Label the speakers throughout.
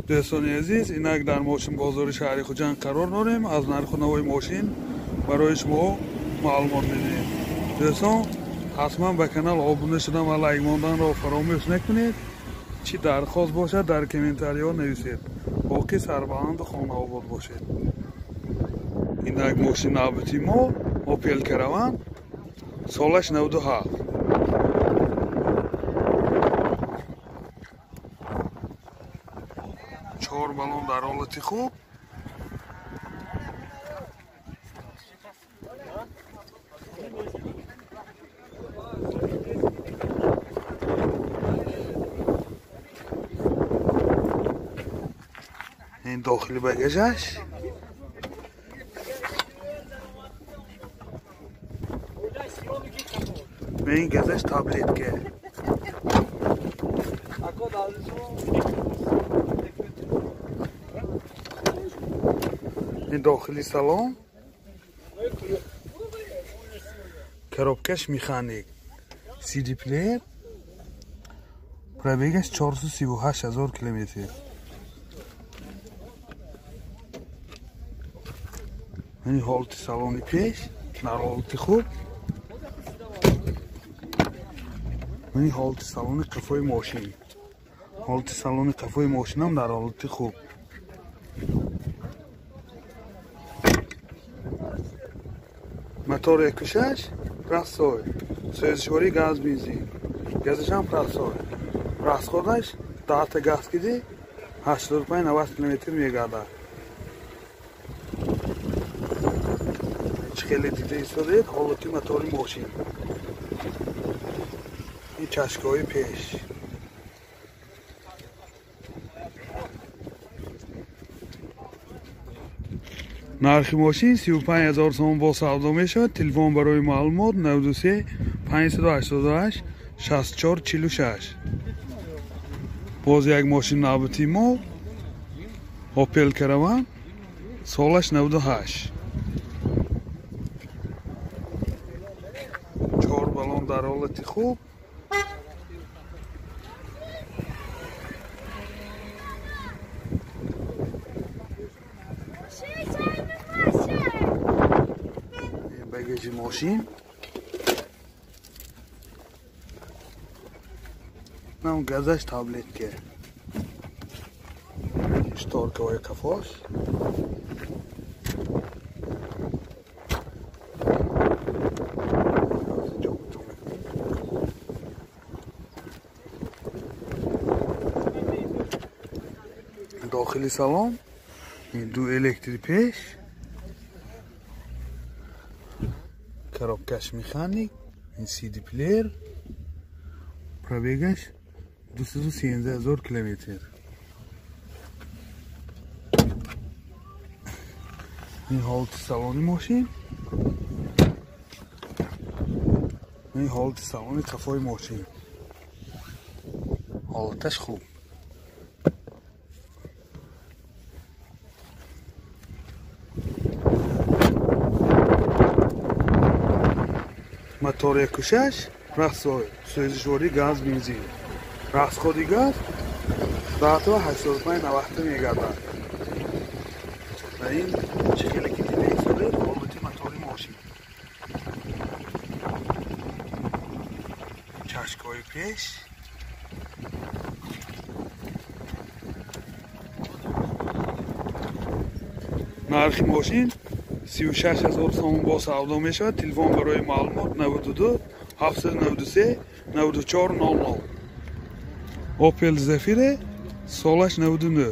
Speaker 1: دوستان عزیز، اینک در ماشین بازار شهر خوجند قرار داریم. از نرخ و نوای ماشین برای شما معلومات میدیم. دوستان حتما به کانال ابونه شدن و لایک ماندن را فراموش نکنید. چی درخواست باشد در کامنتاری ها نویسید. باقی سربلند خانه آباد باشید. اینک ماشین نوبتی ما اوپل کراون سالش 97. چهار بالون در حالت خوب. این داخلی بگاژش. این گازش تابلت که این داخلی سالن коробкаш механик CD плеер пробегаш 438,000 км. این حالت سالن پیش در حالت خوب. این حالت سالن قفای ماشین. حالت سالن قفای ماشین هم در حالت خوب. موتور کشش راسای سوزشوری گاز بنزین گازش هم راسای راست خودش 10 تا گاز کدی 85-90 کیلومتر میگردد. خیلی دیده ایستاده حالت موتور ماشین. این چشم‌های پیش. نرخ ماشین 35,000 تومان با سودا میشد. تلفن برای معلومات 93 588 64 46. باز یک ماشین نوبتی ما اوپل کراون سالش 98. چهار بالون در حالت خوب. بگاژ ماشین نام گازش تابلت که شتارکه های کفاش داخلی سالن این دو الکتریک پیش коробкаш механик این CD плеер пробегаш 213,000 км. این حالت سالن ماشین. این حالت سالن قفای ماشین حالتش خوب. موتور کشش راسای سوزشوری گاز بنزین راست خودی گاز 10 تا 85-90 میگردد. و این چخیلی که دیده ایستاده حالت موتور ماشین. چشم‌های پیش. نرخ ماشین 36,000 تومان با سودا میشود. تلفن برای معلومات 92 793 94 00. اوپل زفیر سالش 99.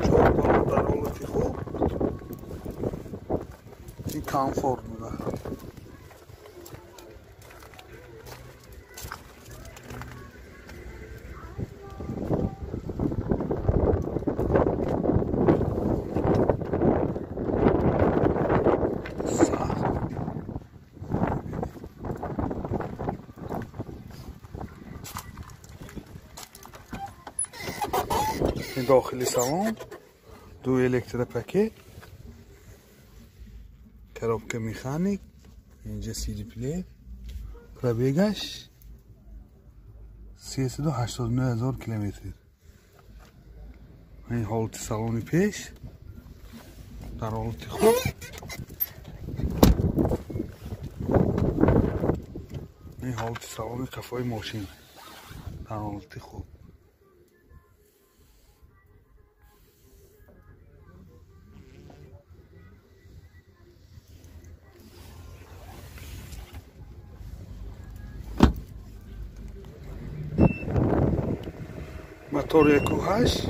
Speaker 1: چهار بالون در حالت خوب. این کامفورت بوده. این داخلی سالن دو الکتریک پاکت коробка механик اینجا CD плеер пробегаш 389,000 کیلومتر. این حالت سالن پیش در حالت خوب. این حالت سالن کفای ماشین در حالت خوب. мотор 1.8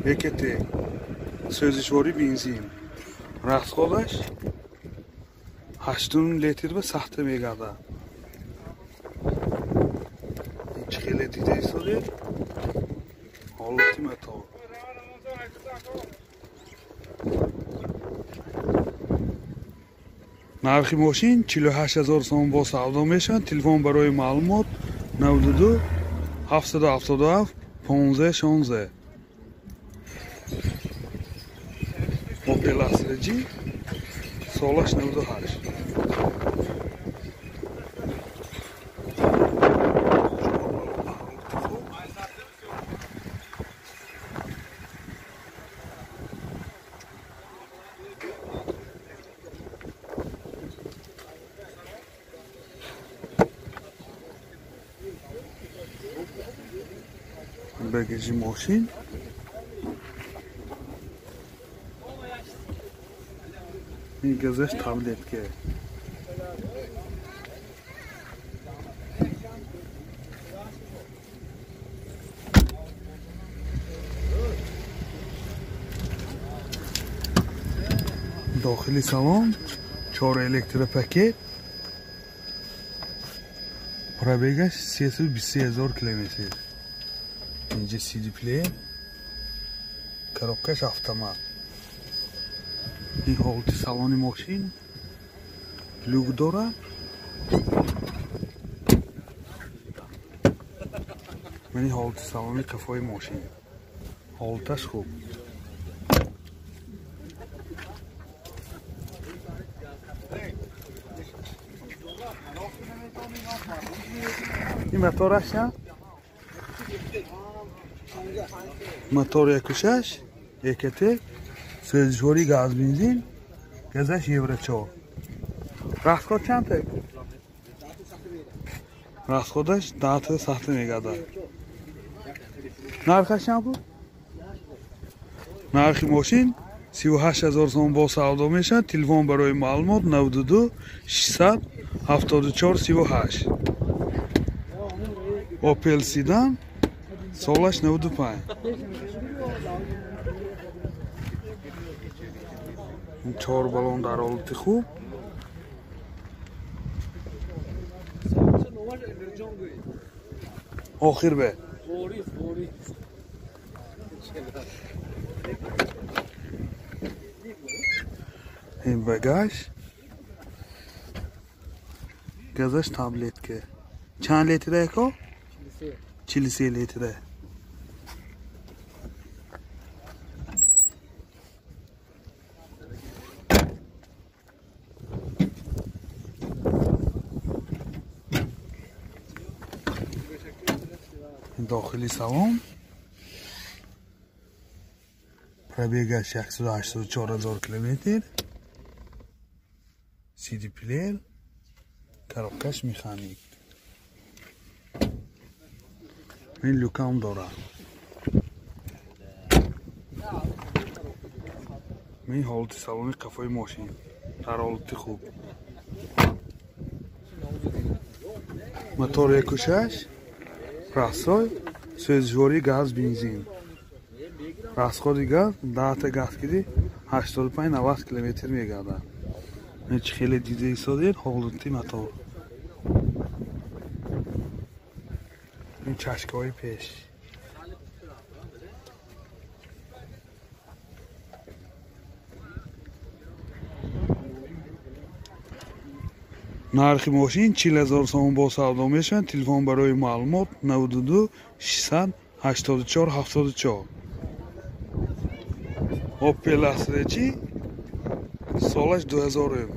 Speaker 1: 1.T سوزشواری بنزین. расходаш 8 لیتر به سخته میگرده. این خیلی دیده ایستاده حالتی мотор. нархи ماشین 48,000 сом با سودا میشن. تلفن برای معلومات 92 777 1516. Opel Astra G سالش 98. بگیجی ماشین این گزش تبلت که داخلی سالن 4 الکتر پاکت پرابگش 320,000 کیلومتر. اینجا CD پلیر коробкаш автомат. این حالت سالن ماشین لوک داره. من این حالت سالن کفای ماشین حالتش خوب. این موتورش نه موتور 1.6 1.T سوزشواری گاز بنزین گزش یورو 4. расход چنده؟ расходش 10 تا سخته میگرده. نرخش چند بود؟ نرخ ماشین 38,000 сом با سودا میشن. تلفن برای معلومات 92 674 38. اوپل سیدان سالش 95. این 4 بالون در حالت خوب. آخر به این بگاش گزش تابلت که چند لیتره که 43 لیتره. داخلی سالن پرابگش 184,000 کیلومتر. CD پلیر коробкаш مکانیک. این لوکام داره. این حالت سالن کفای ماشین در حالت خوب. موتور 1.6 راسای سوزشواری گاز بنزین. расход газ 10 تا газ гирӣ 85-90 километр мегардад. این خیلی دیده ایستاده حالتی мотор. این چشکه های پیش нархи ماشین 40,000 сом با سودا میشن. تلفن برای معلومات 92 684 74. اوپل استرا جی سالش 2000.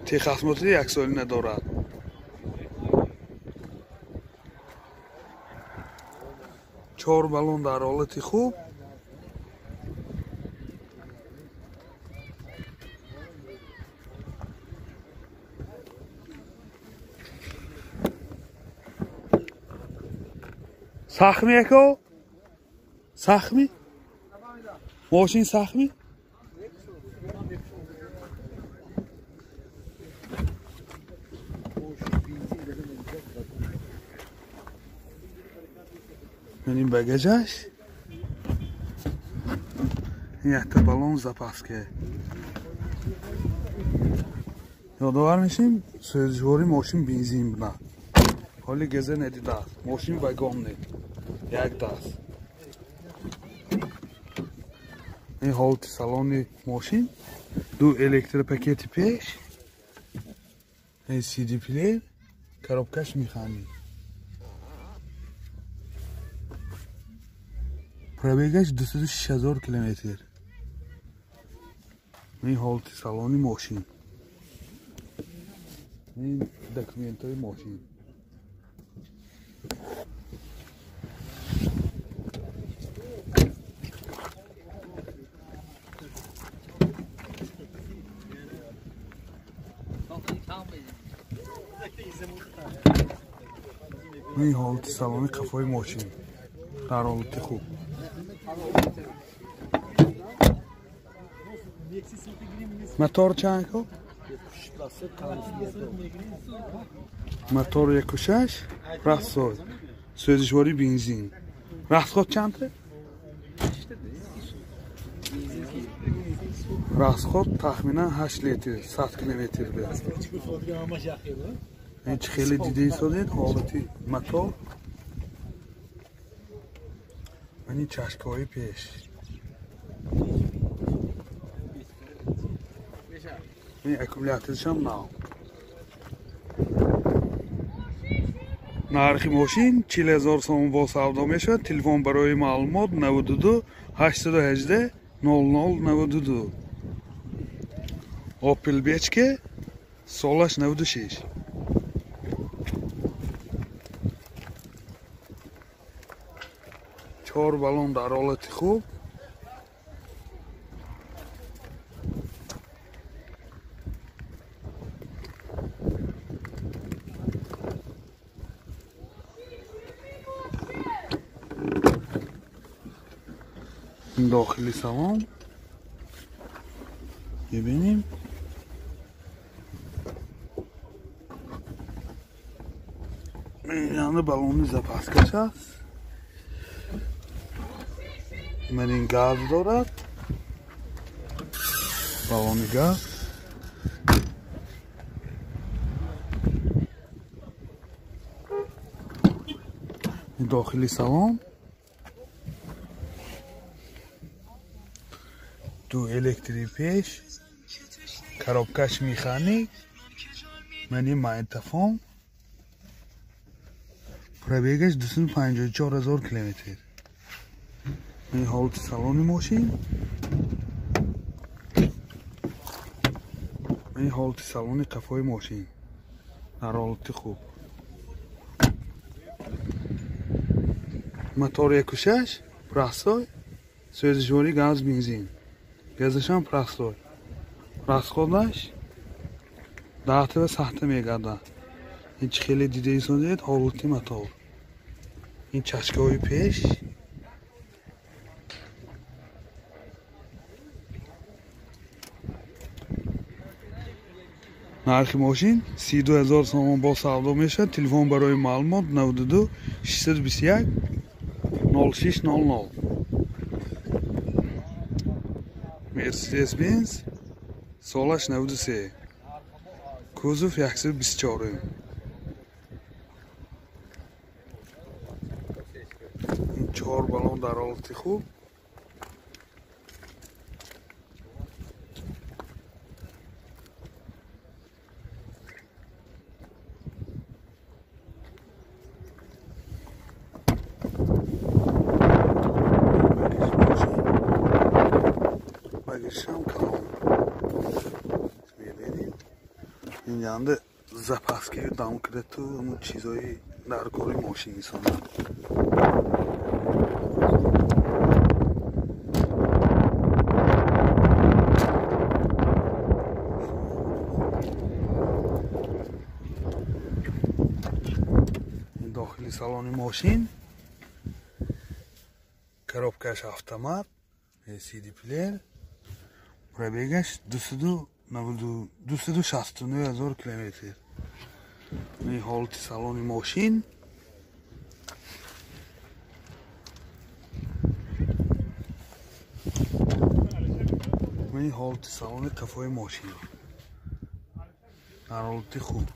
Speaker 1: تخصماتی یک سالی ندارد. 4 بالون در حالت خوب. سخمی اکو؟ سخمی؟ ماشین سخمی؟ این بگجش این حتی بالون زپاسکه یادآور میشیم سوزجوری ماشین بنزین بنا حالی گزه ندیده است ماشین وگان نید یک دست این حالت سالان ماشین دو الکتر پاکت پیش این سی دی پلیر коробкаш میخوانی пробегаш 260,000 километр. این حالت سالانی ماشین این دکومنت های ماشین این حالت سالانی قفای ماشین در حالت خوب موتور چند کو؟ موتور 1.6 راسوی سوزشواری بنزین راسخود چنده؟ راسخود تخمینا 8 لیتر 100 کیلومتر به این چه خیلی دیده سازید حالتی موتور این چشکایی پیش این اکومولاتورش هم نه نرخ ماشین 40,000 سوم با سودا میشه تلفن برای معلومات 92 818 0092 اوپل بیچکه سالش 96 4 بالون در حالت خوب داخلی سالن ببینیم این بالون زپاسکش است من این گاز دارد بالون گاز داخلی سالن دو الکتری پیش коробкаш механик мани магнитофон пробегаш 254,000 километр این حالت سالانی ماشین این حالت سالانی قفای ماشین در حالت خوب موتور 1.6 پرستای سوزشواری گاز بنزین گازش هم پرستای راسخودش دهته و سخته میگرده این خیلی دیده ایستانید حالتی موتور این چشکه های پیش نرخ ماشین 32,000 سوم با سودا میشه تلفن برای معلومات 92 621 0600 مرسدس بنز سالش 93 کوزوف 124 این 4 بالون در حالت خوب بگیرشم کلام میبینیم این یعنی زپاسکی دام کرده تو همون چیزایی در کاری ماشین میسانه داخل سالن ماشین коробкаш автомат CD плеер пробегаш 269,000 километр. این حالت سالن ماشین این حالت سالن کفای ماشین در حالت خوب.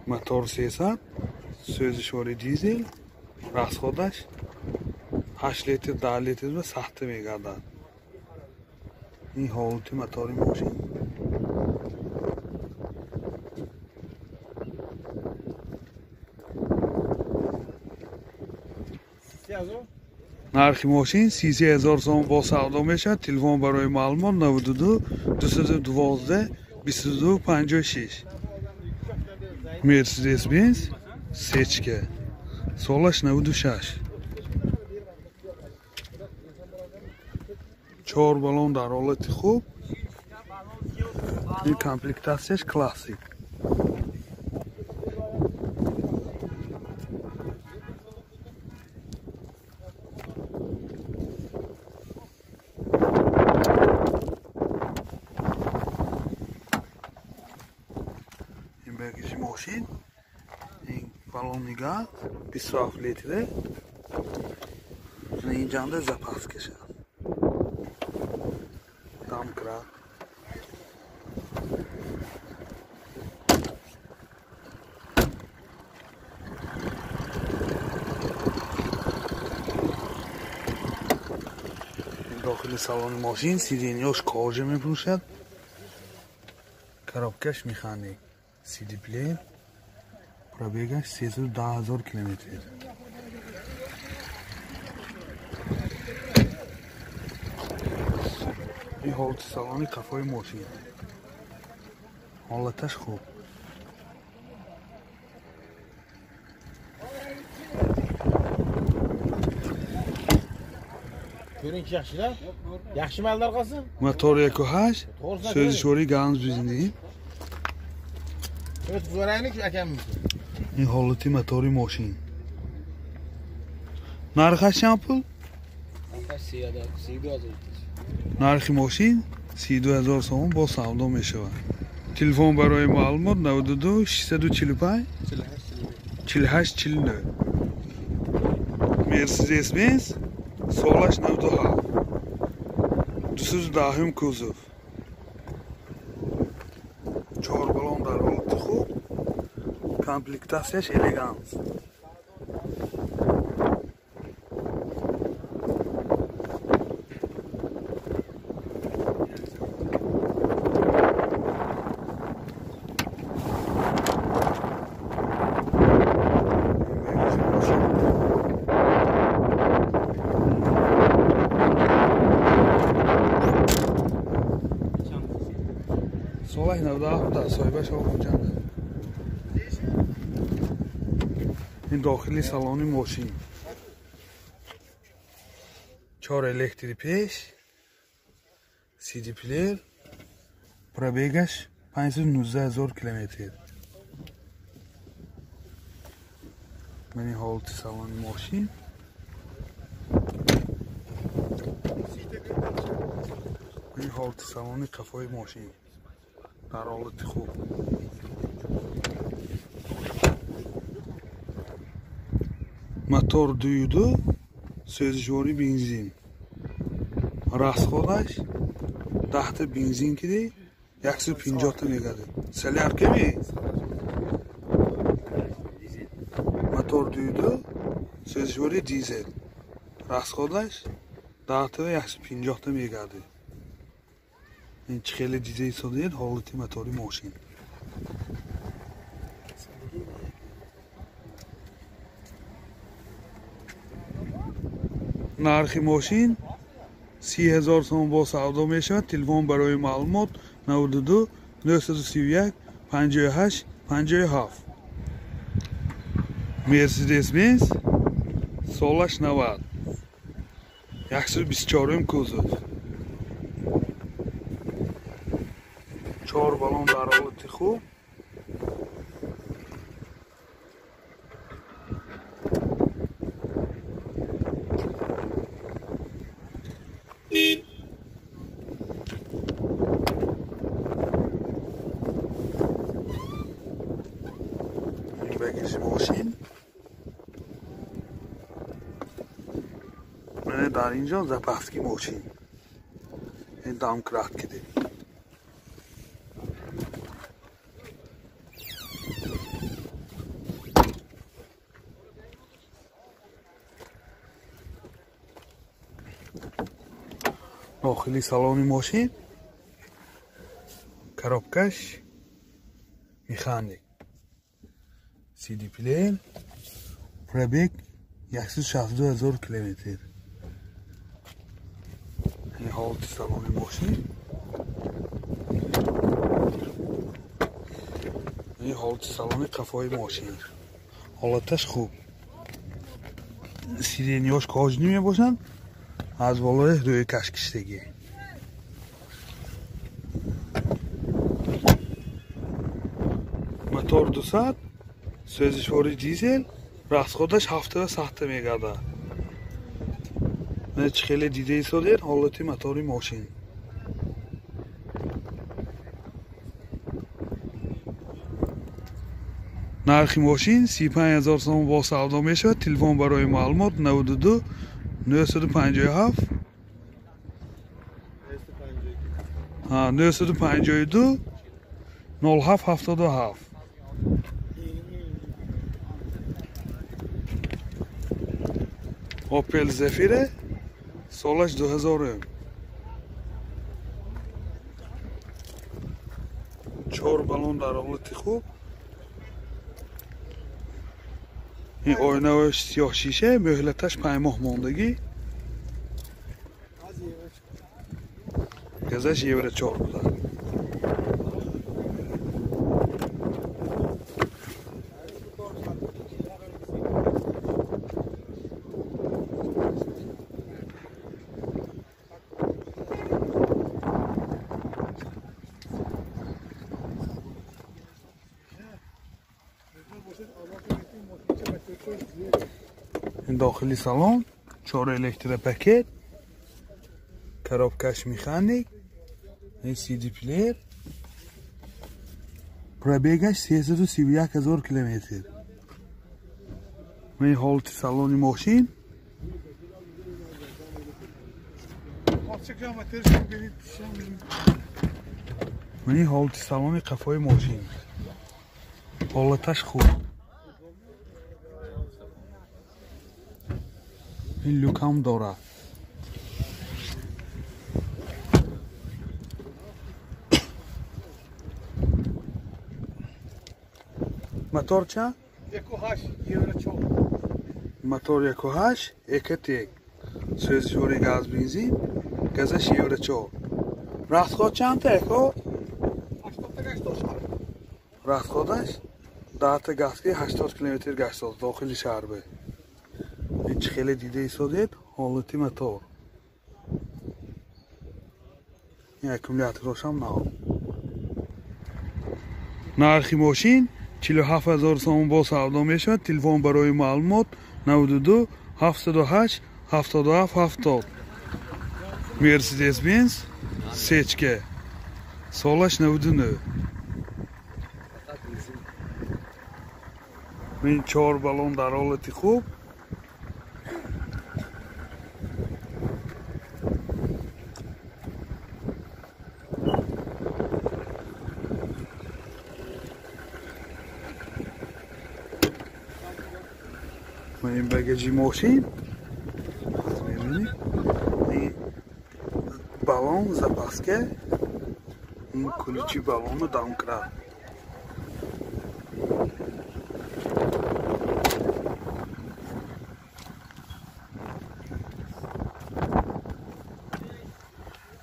Speaker 1: мотор 300 سوزشواری دیزل расходаш 8 لیتر 10 لیتر و سخته میگردد. این حالت موتور ماشین نرخ ماشین 33,000 سوم با سودا میشد. تلفن برای معلومات 92 212 22 56. مرسدس بنز سچکه سالش 96. 4 بالون در حالت خوب. این کامپلکتاسیش کلاسیک. این بگیش ماشین این بالون نگاه 27 لیتره. اینجا هم زپاس کشه دام کرد. داخل سالن ماشین سیدینیاش کاجه میفروشد. коробкаш механик CD плеер пробегаш 310,000 километр. این حالت سالن کفای ماشین حالتش خوب.
Speaker 2: Görün ki yaxşılar. Yaxşı mallar qalsın.
Speaker 1: Motor 1.8 sözüşoری گانز بزنید.
Speaker 2: Evet, zorayını ki akam.
Speaker 1: این حالت موتور ماشین نرخش چند پول؟ نرخ ماشین 32,000 سوم با سودا میشود. تلفن برای معلومات 92 645 48 49. مرسدس بنز سالش 97 210 کوزوف 4 بالون در حالت خوب. کامپلکتاسیش الیگانس. سالش 97 صاحبش آقا جانه. این داخلی سالن ماشین 4 الکتریک پیش CD плеер пробегаш 519,000 километр. این حالت سالن ماشین این حالت سالن کفای ماشین در حالت خوب. мотор дуюду сӯзишвори бензин расходаш 10 та бензин киди 150 та мегады. солярка ми мотор дуюду сӯзишвори дизел расходаш 10 та 150 та мегады. این چه خیلی دیزل سازید حالت موتور ماشین. نرخ ماشین 30,000 سوم با سودا میشود. تلفن برای معلومات 92 931 58 57. مرسدس بنز سالش 90 124 کوزوف 4 بالون در حالت خوب. این بگیش ماشین من در اینجا زپسکی ماشین این دام کرد کده داخلی سالن ماشین коробкаш механик CD плеер пробег 162000 километр. این حالت سالن ماشین این حالت سالن قفای ماشین حالتش خوب سیرینیاش کاجنی می باشن از بالای روی کشکشتگی موتور 200 سوزشواری دیزل расходаш 70 сахта мегардад. من چه خیلی دیده ایستادید حالت موتور ماشین نرخ ماشین 35000 سوم با سودا میشود. تلفن برای معلومات 92 957 952 0777 اوپل زفیره سالش 2000 4 بالون در حالت خوب. این آینه‌اش سیاه شیشه مهلتش 5 ماه ماندگی گزش یه 4 بوده. این داخلی سالن 4 الکتر پاکت коробкаш механик این CD плеер пробегаш 331000 километр. این حالت سالن ماشین این حالت سالن قفای ماشین حالتش خوب. این لوکام داره موتور چند؟
Speaker 2: 1.8
Speaker 1: موتور 1.8 1.1 سوزشواری گاز بنزین گازش 4 расход چند تا اکو؟ 80 расходش 10 تا گاز که 80 کیلومتر گشت داخل شهر به این چه خیلی دیده ایستادید حالتی موتور این اکومولاتورش هم نه. نرخ ماشین 47000 سوم با سودا میشود. تلفن برای معلومات 92 708 77 70 مرسدس بنز سچکه سالش 99. این 4 بالون در حالت خوب. این بگیجی ماشین میبینید این بالون زپاسکه این کلیچی بالون رو دام کرد.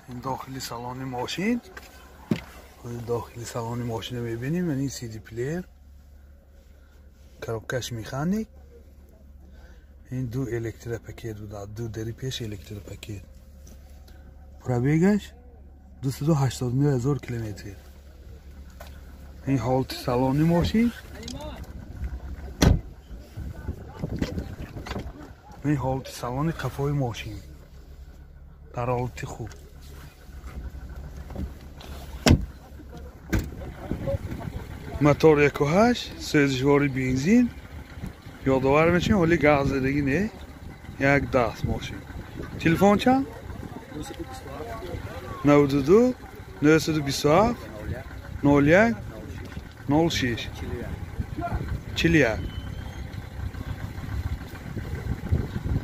Speaker 1: این داخلی سالن ماشین داخلی سالن ماشین رو میبینیم. این CD плеер коробкаш механик این 2 الکتر پاکت بوده 2 دری پیش الکتر پاکت پробегаш 289000 کیلومتر. این حالت سالانی ماشین. این حالت سالانی قفای ماشین در حالت خوب. موتور 1.8 سوزشواری بنزین. یادآور میشیم ولی گاز زدگی نه. یک دست ماشین. تلفن چند؟ 92 927 01 06 41.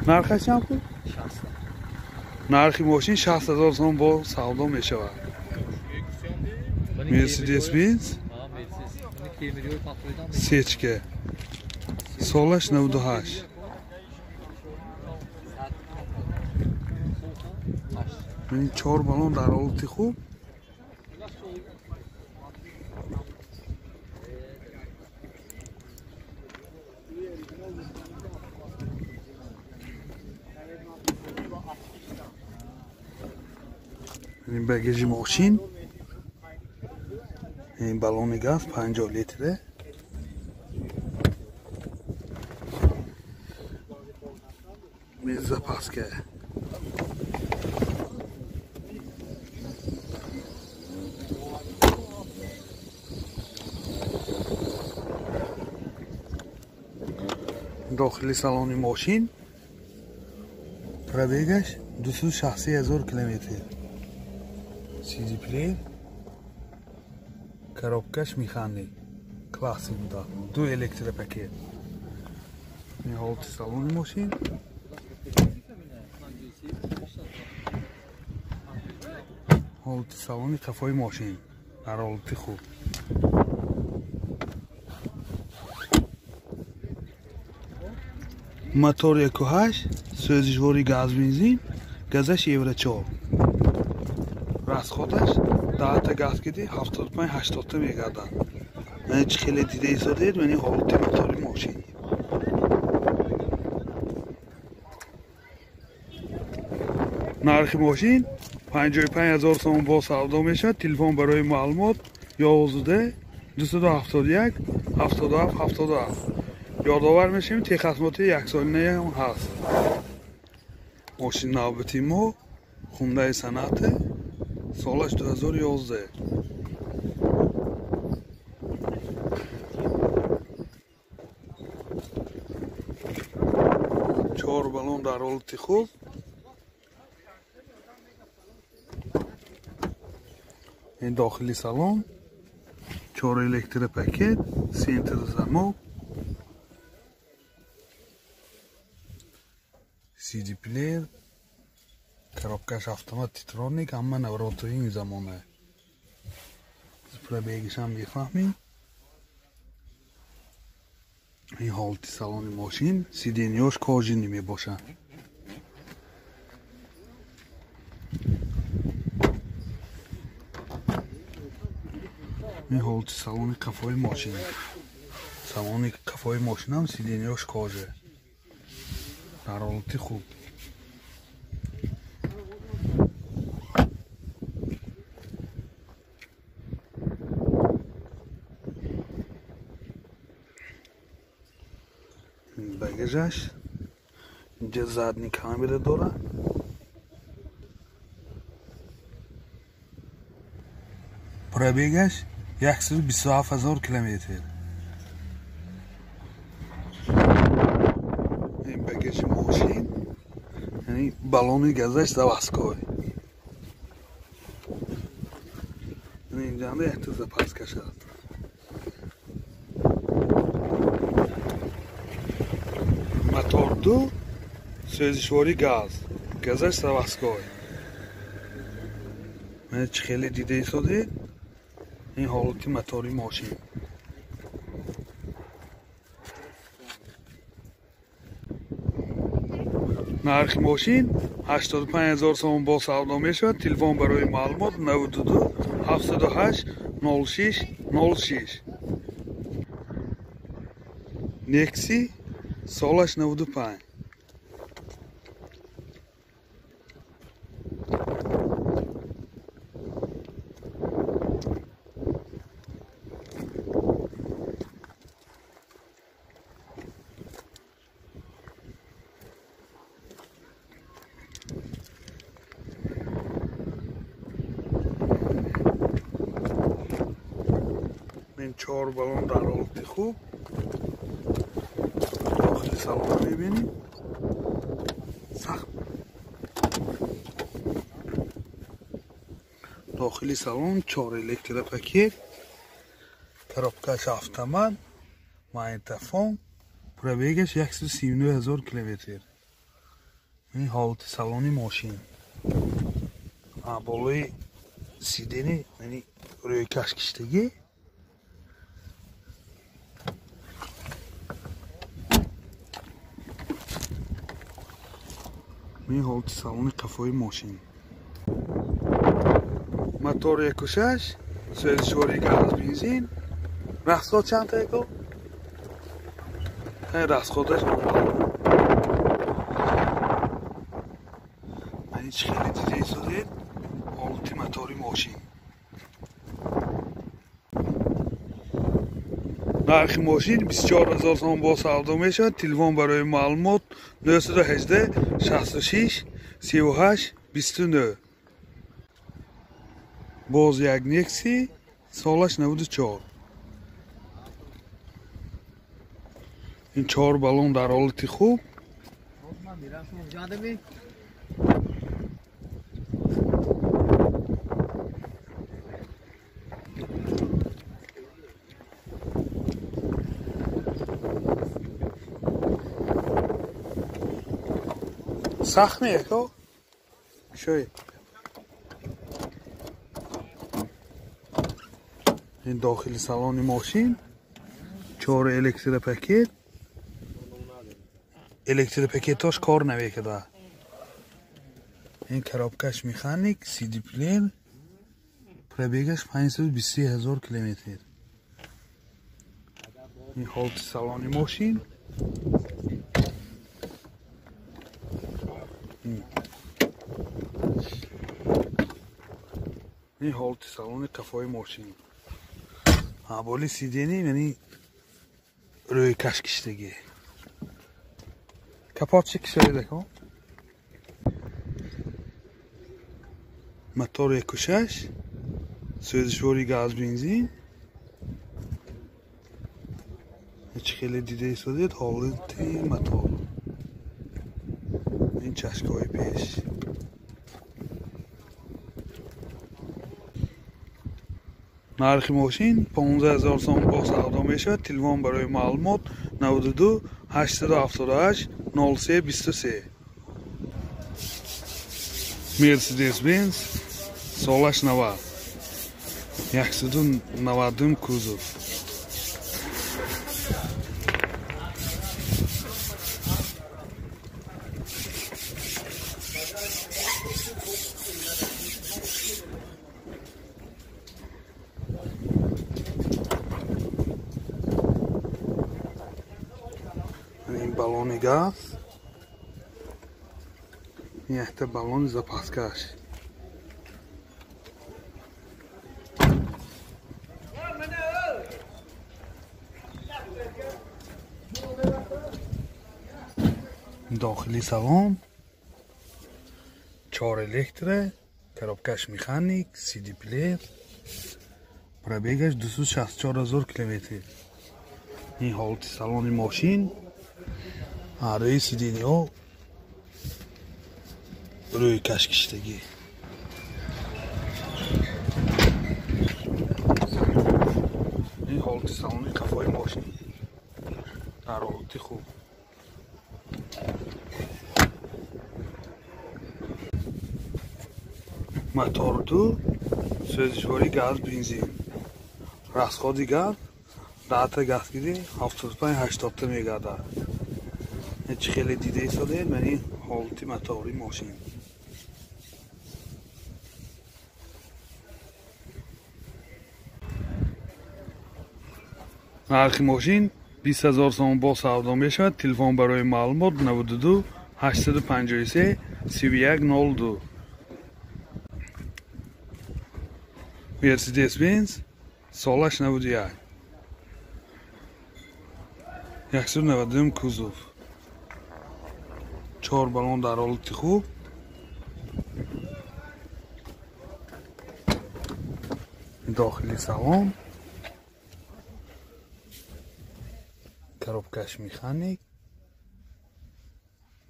Speaker 1: نرخش چند بود؟ نرخی ماشین 60,000 سوم با سودا می شود. مرسیدس بنز سچکه سالش 98. این 4 بالون در حالت خوب. این بگیج ماشین. این بالون گاز 50 لیتره. میز پاسکه. داخلی سالن ماشین. پرابیگش 260,000 کیلومتر. CD player. Коробкаш механик. Классик да. 2 электропакет. این حالت سالن ماشین. حالت سالن قفای ماشین در حالت خوب. موتور 1.8 سوزشواری گاز بنزین. گازش یورو 4. расходаш 10 та газ киди 75-80 та мегардад. Ман чи хеле дида истодед мани ҳолати мотори мошин. нархи мошин 55,000 сом бо савдо мешавад. Телефон барои маълумот 11 271 77 77. ёдовар мешавем техасмоти яксолинаи ҳам ҳаст. мошин навбати мо хундаи санъате سالش 2011. چهار بالون در حالت خوب. این داخلی سالن 4 الکتریک پاکت سنتر زمو CD player. коробкаш автомат титроник ама навратои ин замона. пробегиш ҳам мефаҳмем. ин ҳолати салони мошин сиденёш кожини мебошад. ин ҳолати салони қафои мошин. салони қафои мошинам сиденёш кожа. дар ҳолати хуб. багажаш инҷа задни камера дорад. пробегаш 127,000 километр. ин багажи мошин яъни баллони газаш завазкой. инҷа яхта запас кашад. мотор 2 сӯзишвори газ. газаш завазкой. ман чи хеле дида истодед ин ҳолати мотори мошин. нархи мошин 85,000 сом бо савдо мешавад. телефон барои маълумот 92 78 06 06. некси солаш 95. 4 بالون در حالت خوب. داخل سالن میبینیم سخت. داخل سالن 4 الکتر پاکت، коробкаш автомат، магнитофон، пробегаш 139000 километр. این حالت سالن ماشین. بالای سیدنی یعنی روی کشکشتگی. این حالت سالن قفای ماشین. موتور 1.6 سوزشواری گاز بنزین. رخصات چند تا یکو؟ رخصاتش هیچ خیلی دیده شدید حالت موتوری ماشین. نرخ ماشین 24000 تومان با سودا میشد. تلفن برای معلومات 918 66 38 29. باز یک نکسی سالش 94. این 4 بالون در حالت خوب. سخت نیه که شوی. این داخل سالن ماشین 4 الکتر پاکت. الکتر پاکتاش کار نمیکنه. این коробкаш مکانیک، سی دی پلیر، پربیگش 520000 کیلومتر. این حالت سالن ماشین. این حالت سالن کفای ماشین. بالی سیدنی یعنی روی کشکشتگی. Kapatçı şöyle kal. Motor 1.6 سوزشواری گاز بنزین. هیچ خیلی دیده شدید حالت موتور. این چشمای پیش. نرخ ماشین 15000 تومان با سودا میشد. تلفن برای معلومات 92 878 0323. مرسدس بنز سالش 90 190 کوزو. این بالون گاز. این احت بالون запаскаш. داخلی سالن 4 الکتر، коробкаш مکانیک، سی دی پلیر، پربیگش 264000 کیلومتر. این حالت سالن ماشین. روی سیدنی ها روی کشکشتگی. این حالت سالن کفای ماشین در حالت خوب. موتور 2 سوزشواری گاز بنزین. رخصات گاز 10 تا گاز گیری 75-80 تا میگرده. هیچ خیلی دیده شده من این حالت موتوری ماشین. نرخ ماشین 20000 تومان با سودا میشود. تلفن برای معلومات 92 853 3102. مرسدس بنز سالش 91 190 کوزو. 4 بالون در حالت خوب. داخلی سالن коробкаш механик,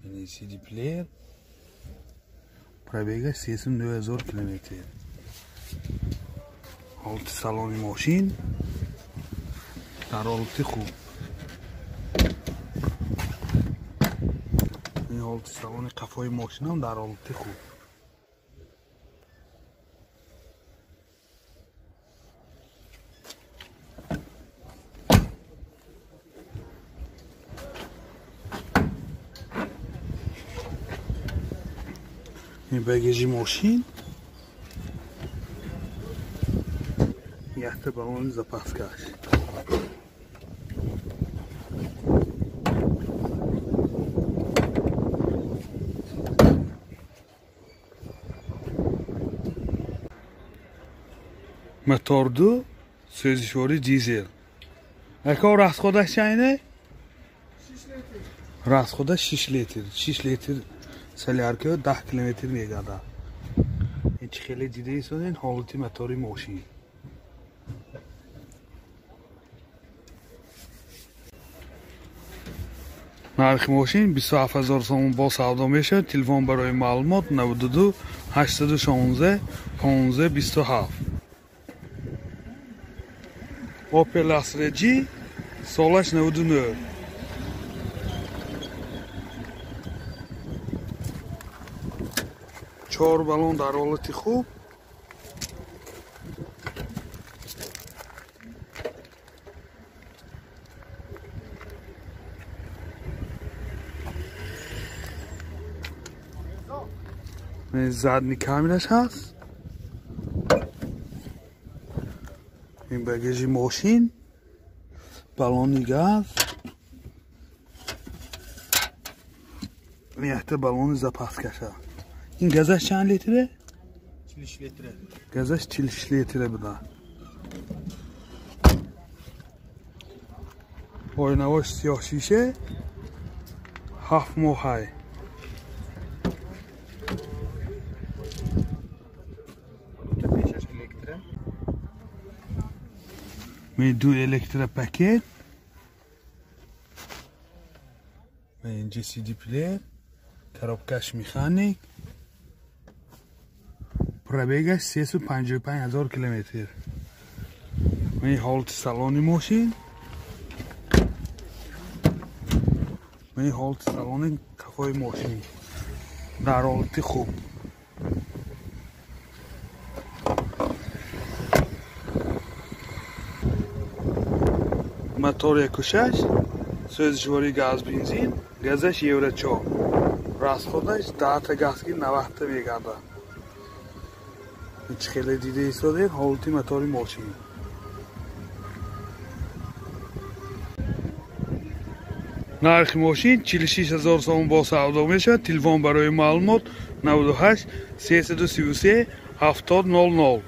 Speaker 1: CD плеер, пробега 39000 км. Ҳолати салони мошин дар ҳолати хуб. ин ҳолати салони қафои мошинам дар ҳолати хуб. ин багажи мошин, яхта балони запаскаш. мотор 2 сӯзишвори дизел. Ака расходаш чайне?
Speaker 2: 6 литр.
Speaker 1: Расходаш 6 литр. 6 литр солярка 10 км мегардад. ин чи хеле дида истодин ҳолати мотори мошин. нархи мошин 27000 сомон бо савдо мешавад. Телефон барои маълумот 92 816 1527. Opel Astra G солаш 99. چهار بالون در حالت خوب. задний камераш ҳаст. ин багажи мошин, балони газ, яхта балони запаскаша. ин газаш чанд литре?
Speaker 2: 40 литр.
Speaker 1: газаш 40 литре буда. ойнавош сиёҳшише 7 моҳай. ду электропакет, инҷа CD плеер, коробкаш механик, пробегаш 355000 км. ин ҳолати салони мошин, ин ҳолати салони қафои мошин дар ҳолати хуб. мотор 1.6 сӯзишвори газ бензин, газаш евро 4. расходаш 10 та газки 90 та мегардад. чи хеле дида истодед ҳолати мотори мошин. нархи мошин 46000 сомон бо савдо мешавад. телефон барои маълумот 98 333 7000.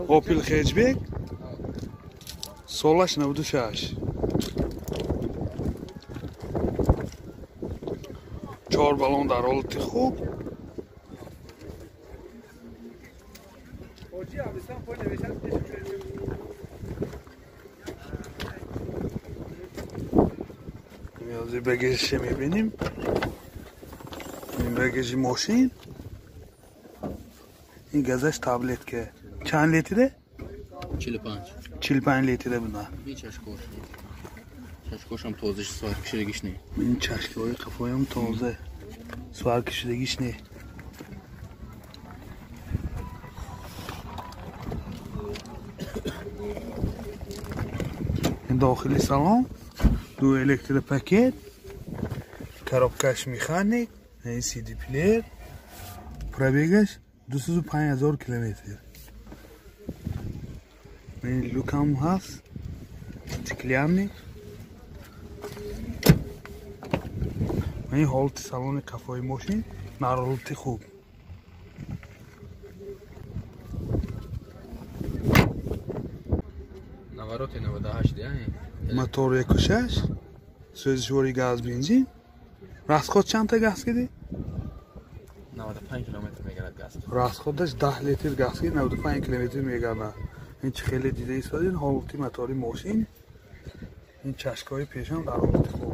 Speaker 1: Opel Hatchback солаш 96. 4 балон дар ҳолати хуб. багажиша мебинем. ин багажи мошин, ин газаш таблетка. чанд литре? 45 литре буда.
Speaker 3: чашкошам тоза сваркишидагиш не.
Speaker 1: ин чашкаҳои қафоям тоза, сваркишидагиш не. ин дохили салон, ду электропакет, коробкаш механик, ин CD плеер, пробегаш 25000 км. ин люкам ҳаст, стеклянник. ин ҳолати салони қафои мошин дар ҳолати хуб.
Speaker 3: навароти 98 я.
Speaker 1: мотор 1.6 сӯзишвори газ бензин. расход чанд та газ киди?
Speaker 3: 95 км мегардад газ.
Speaker 1: расходаш 10 литр газ киди 95 км мегардад. این خیلی دیده ایستادین حالتی متاری ماشین. این چشکای پیشم در حالت خوب.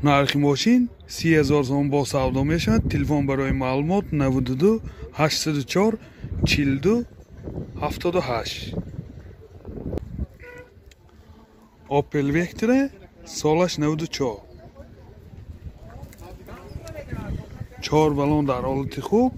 Speaker 1: نرخ ماشین 30,000 سوم با سودا میشد. تلفن برای معلومات 92 804 42 78. Opel Vectra سالش 94. 4 بالون در حالت خوب.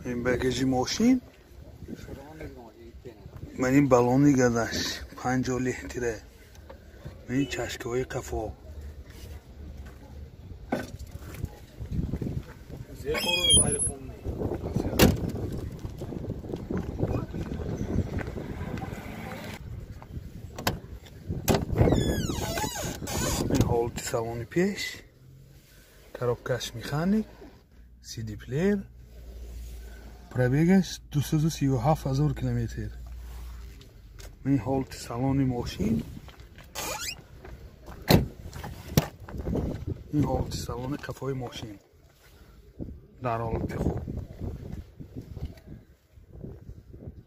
Speaker 1: این بگیجی ماشین من این بالونی گذاشت 50 لیتره. من این چشکه های قفا این حالت سالون پیش коробкаш механик CD плеер пробегаш 237,000 километр. این حالت سالون ماشین این حالت سالون قفای ماشین در حالت خوب.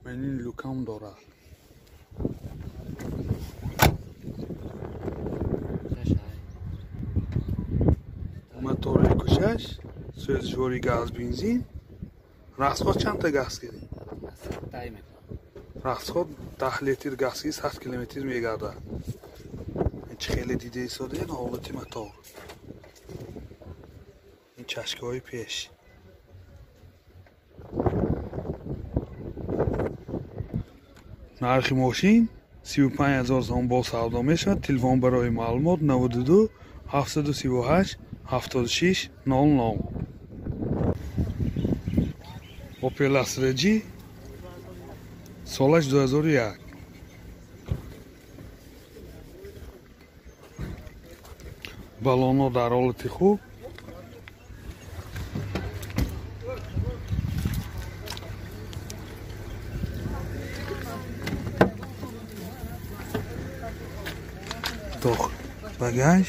Speaker 1: من این لوکم داره. موتور کشش سوزجوری گاز بنزین. راسخود چند تا گاز کردی؟ راسخود 10 لیتر گاز کی 7 کیلومتر میگرده. این خیلی دیده ایستاده این حالت موتور. این چشکه های پیش نرخ ماشین 35,000 سوم با سودا میشد. تلفن برای معلومات 92 738 76 00. Opel Astra G سالش 2001. بالون در حالت خوب. داخل بگاژ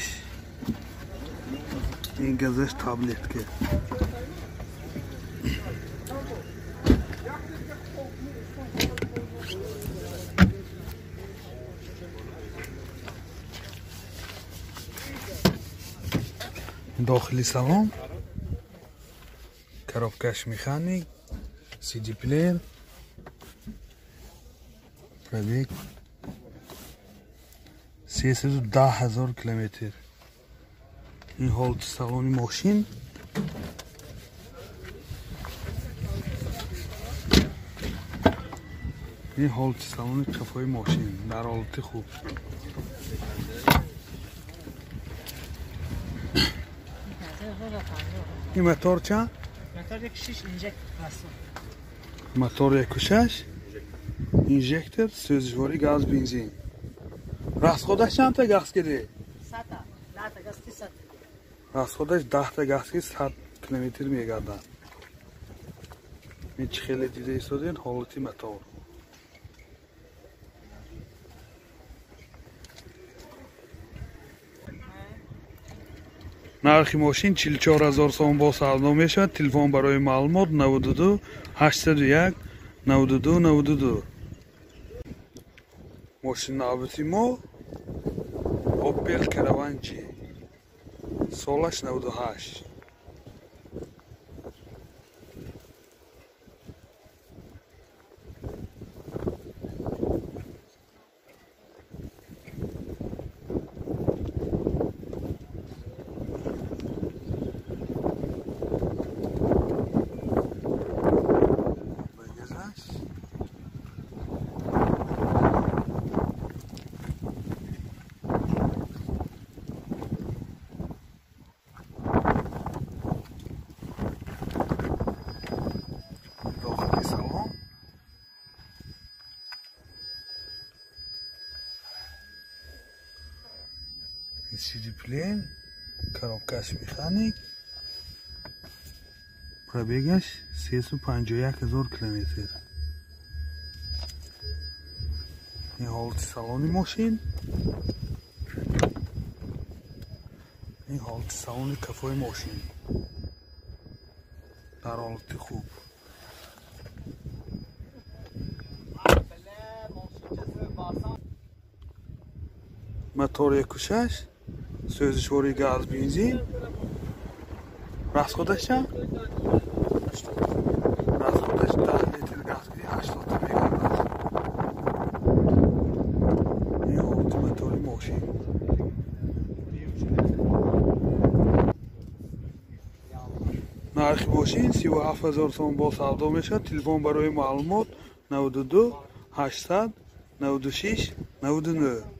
Speaker 1: این گازش تابلت که داخلی سالن коробкаш механик CD плеер пробег 310,000 километр. این حالت سالن ماشین این حالت سالن قفای ماشین در حالت خوب. این موتور چند؟
Speaker 2: موتور 1.6 اینجکتور هست.
Speaker 1: موتور 1.6 اینجکتور سوزجوری گاز بنزین. راسخودش چند تا گاز کردی؟
Speaker 2: 100 تا 10 تا گاز کی 100.
Speaker 1: راسخودش 10 تا گاز کی 100 کیلومتر میگرده. این خیلی دیده ایستادین حالتی موتور. نرخ ماشین 44,000 سوم با سودا میشد. تلفن برای معلومات 92 801 92 92. ماشین نوبتی ما Opel Caravan G سالش 98. CD плеер, коробкаш механик, пробегаш 351,000 километр. این حالت سالن ماشین، این حالت سالن کفای ماشین در حالت خوب. موتور 1.6 سوزشوری گاز بنزین. расходаш чанд؟ расходаш 10 литр газ гирӣ 80 та мегардад. ин ҳолати мотори мошин. нархи мошин 37,000 сом бо савдо мешавад. телефон барои маълумот 92 800 96 99.